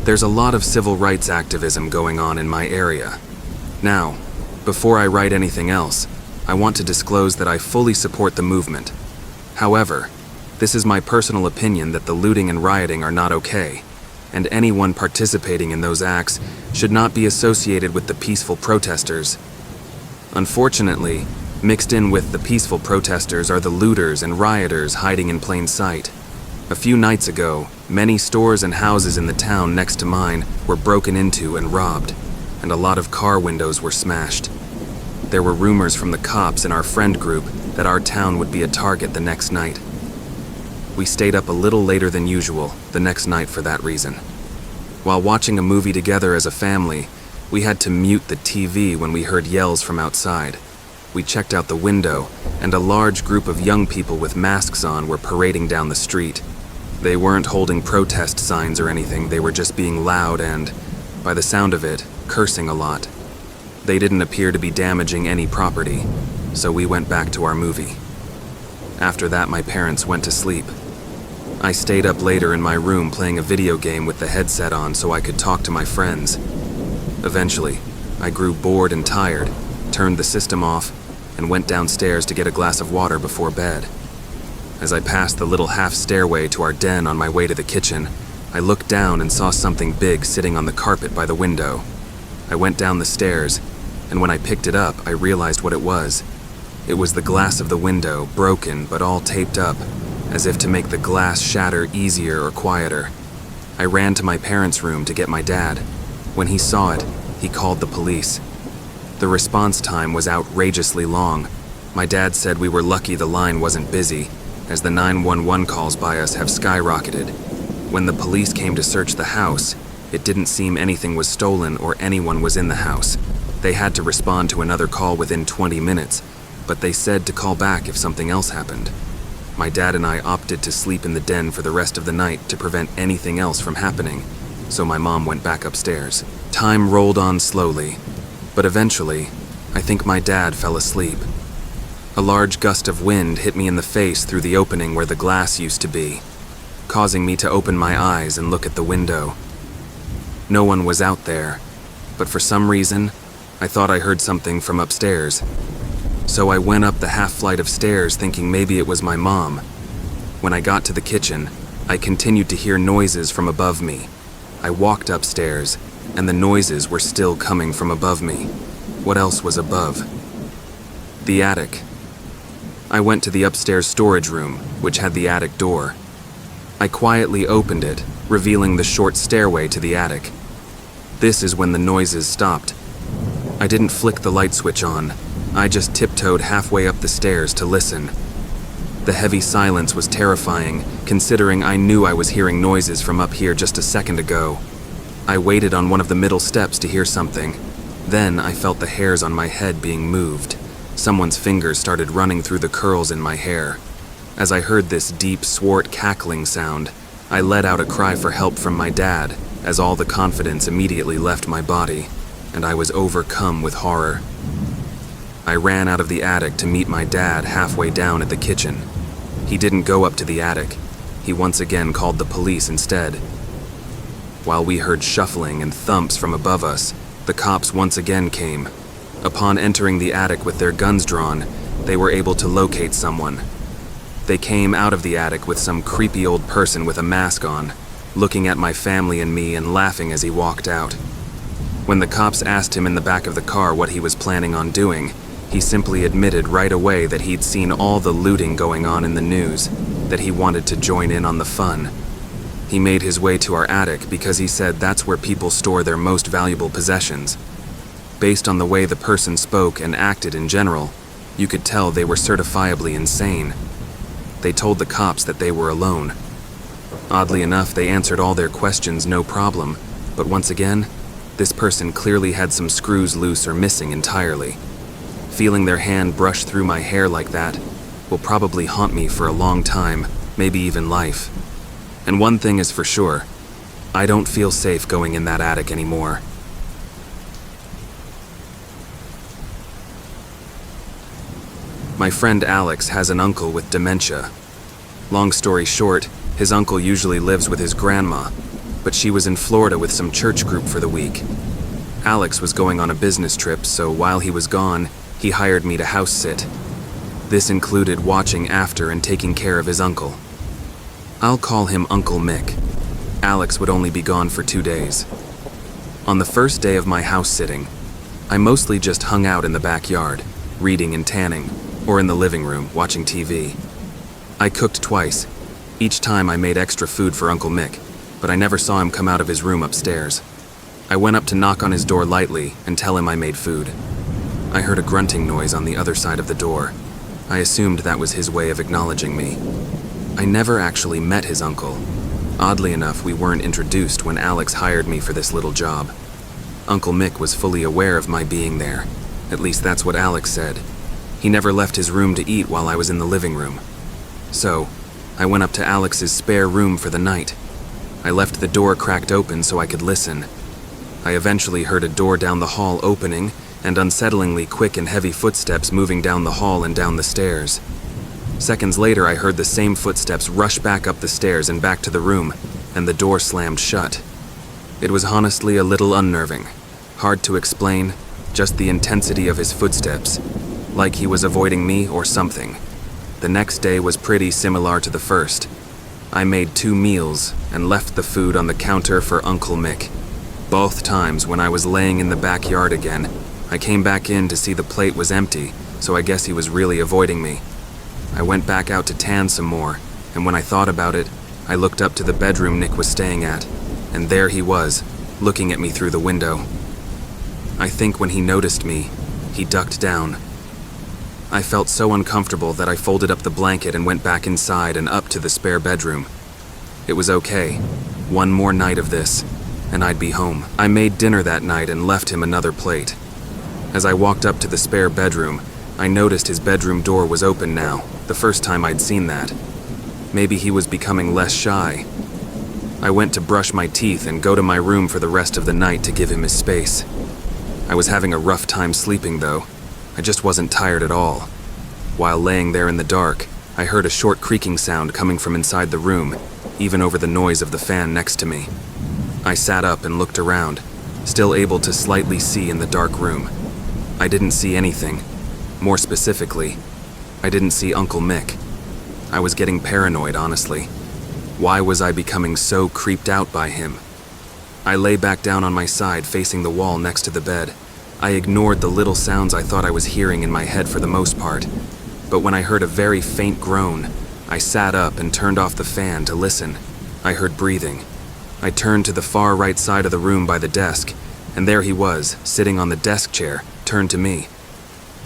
There's a lot of civil rights activism going on in my area. Now, before I write anything else, I want to disclose that I fully support the movement. However, this is my personal opinion that the looting and rioting are not okay, and anyone participating in those acts should not be associated with the peaceful protesters. Unfortunately, mixed in with the peaceful protesters are the looters and rioters hiding in plain sight. A few nights ago, many stores and houses in the town next to mine were broken into and robbed, and a lot of car windows were smashed. There were rumors from the cops in our friend group that our town would be a target the next night. We stayed up a little later than usual the next night for that reason. While watching a movie together as a family, we had to mute the TV when we heard yells from outside. We checked out the window, and a large group of young people with masks on were parading down the street. They weren't holding protest signs or anything, they were just being loud and, by the sound of it, cursing a lot. They didn't appear to be damaging any property, so we went back to our movie. After that, my parents went to sleep. I stayed up later in my room playing a video game with the headset on so I could talk to my friends. Eventually, I grew bored and tired, turned the system off, and went downstairs to get a glass of water before bed. As I passed the little half stairway to our den on my way to the kitchen, I looked down and saw something big sitting on the carpet by the window. I went down the stairs, and when I picked it up, I realized what it was. It was the glass of the window, broken but all taped up, as if to make the glass shatter easier or quieter. I ran to my parents' room to get my dad. When he saw it, he called the police. The response time was outrageously long. My dad said we were lucky the line wasn't busy, as the 911 calls by us have skyrocketed. When the police came to search the house, it didn't seem anything was stolen or anyone was in the house. They had to respond to another call within 20 minutes, but they said to call back if something else happened. My dad and I opted to sleep in the den for the rest of the night to prevent anything else from happening, so my mom went back upstairs. Time rolled on slowly, but eventually, I think my dad fell asleep. A large gust of wind hit me in the face through the opening where the glass used to be, causing me to open my eyes and look at the window. No one was out there, but for some reason, I thought I heard something from upstairs. So I went up the half flight of stairs thinking maybe it was my mom. When I got to the kitchen, I continued to hear noises from above me. I walked upstairs, and the noises were still coming from above me. What else was above? The attic. I went to the upstairs storage room, which had the attic door. I quietly opened it, revealing the short stairway to the attic. This is when the noises stopped. I didn't flick the light switch on. I just tiptoed halfway up the stairs to listen. The heavy silence was terrifying, considering I knew I was hearing noises from up here just a second ago. I waited on one of the middle steps to hear something. Then I felt the hairs on my head being moved. Someone's fingers started running through the curls in my hair. As I heard this deep, swart cackling sound, I let out a cry for help from my dad, as all the confidence immediately left my body, and I was overcome with horror. I ran out of the attic to meet my dad halfway down at the kitchen. He didn't go up to the attic. He once again called the police instead. While we heard shuffling and thumps from above us, the cops once again came. Upon entering the attic with their guns drawn, they were able to locate someone. They came out of the attic with some creepy old person with a mask on, looking at my family and me and laughing as he walked out. When the cops asked him in the back of the car what he was planning on doing, he simply admitted right away that he'd seen all the looting going on in the news, that he wanted to join in on the fun. He made his way to our attic because he said that's where people store their most valuable possessions. Based on the way the person spoke and acted in general, you could tell they were certifiably insane. They told the cops that they were alone. Oddly enough, they answered all their questions no problem, but once again, this person clearly had some screws loose or missing entirely. Feeling their hand brush through my hair like that will probably haunt me for a long time, maybe even life. And one thing is for sure, I don't feel safe going in that attic anymore. My friend Alex has an uncle with dementia. Long story short, his uncle usually lives with his grandma, but she was in Florida with some church group for the week. Alex was going on a business trip, so while he was gone, he hired me to house sit. This included watching after and taking care of his uncle. I'll call him Uncle Mick. Alex would only be gone for 2 days. On the first day of my house sitting, I mostly just hung out in the backyard, reading and tanning, or in the living room, watching TV. I cooked twice. Each time I made extra food for Uncle Mick, but I never saw him come out of his room upstairs. I went up to knock on his door lightly and tell him I made food. I heard a grunting noise on the other side of the door. I assumed that was his way of acknowledging me. I never actually met his uncle. Oddly enough, we weren't introduced when Alex hired me for this little job. Uncle Mick was fully aware of my being there. At least that's what Alex said. He never left his room to eat while I was in the living room. So, I went up to Alex's spare room for the night. I left the door cracked open so I could listen. I eventually heard a door down the hall opening and unsettlingly quick and heavy footsteps moving down the hall and down the stairs. Seconds later, I heard the same footsteps rush back up the stairs and back to the room, and the door slammed shut. It was honestly a little unnerving. Hard to explain, just the intensity of his footsteps, like he was avoiding me or something. The next day was pretty similar to the first. I made 2 meals and left the food on the counter for Uncle Mick. Both times when I was laying in the backyard again, I came back in to see the plate was empty, so I guess he was really avoiding me. I went back out to tan some more, and when I thought about it, I looked up to the bedroom Nick was staying at, and there he was, looking at me through the window. I think when he noticed me, he ducked down. I felt so uncomfortable that I folded up the blanket and went back inside and up to the spare bedroom. It was okay. One more night of this, and I'd be home. I made dinner that night and left him another plate. As I walked up to the spare bedroom, I noticed his bedroom door was open now, the first time I'd seen that. Maybe he was becoming less shy. I went to brush my teeth and go to my room for the rest of the night to give him his space. I was having a rough time sleeping though. I just wasn't tired at all. While laying there in the dark, I heard a short creaking sound coming from inside the room, even over the noise of the fan next to me. I sat up and looked around, still able to slightly see in the dark room. I didn't see anything. More specifically, I didn't see Uncle Mick. I was getting paranoid, honestly. Why was I becoming so creeped out by him? I lay back down on my side facing the wall next to the bed. I ignored the little sounds I thought I was hearing in my head for the most part. But when I heard a very faint groan, I sat up and turned off the fan to listen. I heard breathing. I turned to the far right side of the room by the desk, and there he was, sitting on the desk chair, turned to me.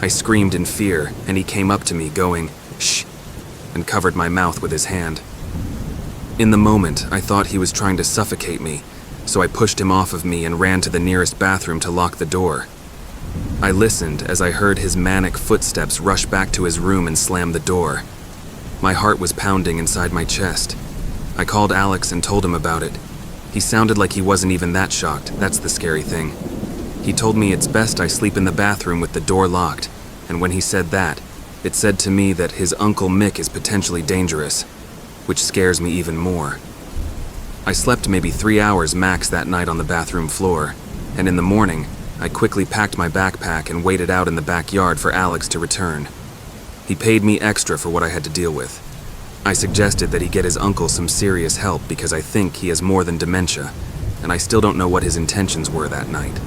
I screamed in fear, and he came up to me, going, "Shh," and covered my mouth with his hand. In the moment, I thought he was trying to suffocate me, so I pushed him off of me and ran to the nearest bathroom to lock the door. I listened as I heard his manic footsteps rush back to his room and slam the door. My heart was pounding inside my chest. I called Alex and told him about it. He sounded like he wasn't even that shocked. That's the scary thing. He told me it's best I sleep in the bathroom with the door locked, and when he said that, it said to me that his Uncle Mick is potentially dangerous, which scares me even more. I slept maybe 3 hours max that night on the bathroom floor, and in the morning, I quickly packed my backpack and waited out in the backyard for Alex to return. He paid me extra for what I had to deal with. I suggested that he get his uncle some serious help because I think he has more than dementia, and I still don't know what his intentions were that night.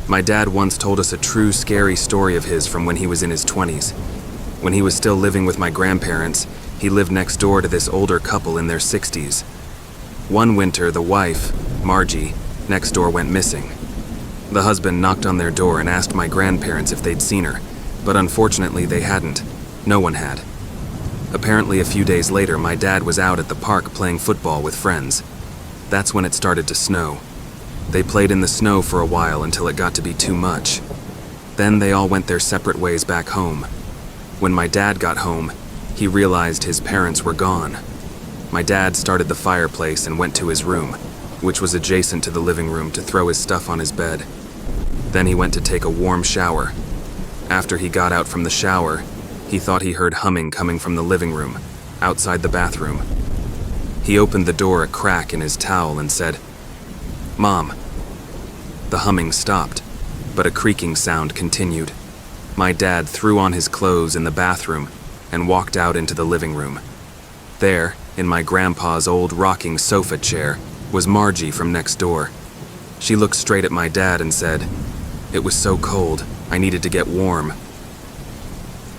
My dad once told us a true scary story of his from when he was in his 20s. When he was still living with my grandparents, he lived next door to this older couple in their 60s. One winter, the wife, Margie, next door went missing. The husband knocked on their door and asked my grandparents if they'd seen her, but unfortunately they hadn't. No one had. Apparently a few days later, my dad was out at the park playing football with friends. That's when it started to snow. They played in the snow for a while until it got to be too much. Then they all went their separate ways back home. When my dad got home, he realized his parents were gone. My dad started the fireplace and went to his room, which was adjacent to the living room, to throw his stuff on his bed. Then he went to take a warm shower. After he got out from the shower, He thought he heard humming coming from the living room, outside the bathroom. He opened the door a crack in his towel and said, "Mom." The humming stopped, but a creaking sound continued. My dad threw on his clothes in the bathroom and walked out into the living room. There, in my grandpa's old rocking sofa chair, was Margie from next door. She looked straight at my dad and said, "It was so cold, I needed to get warm."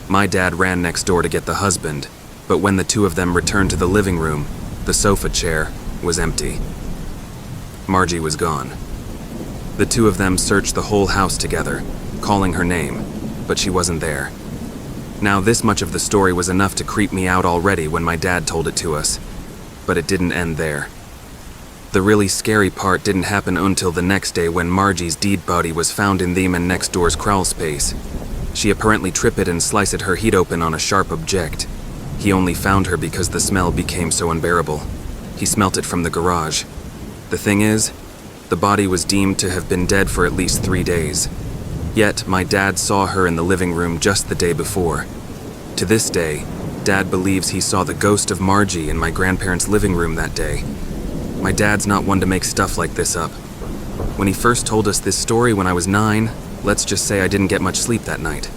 My dad ran next door to get the husband, but when the two of them returned to the living room, the sofa chair was empty. Margie was gone. The two of them searched the whole house together, calling her name, but she wasn't there. Now, this much of the story was enough to creep me out already when my dad told it to us, but it didn't end there. The really scary part didn't happen until the next day when Margie's dead body was found in the man next door's crawl space. She apparently tripped and sliced her head open on a sharp object. He only found her because the smell became so unbearable. He smelt it from the garage. The thing is, the body was deemed to have been dead for at least 3 days. Yet, my dad saw her in the living room just the day before. To this day, Dad believes he saw the ghost of Margie in my grandparents' living room that day. My dad's not one to make stuff like this up. When he first told us this story when I was 9, let's just say I didn't get much sleep that night.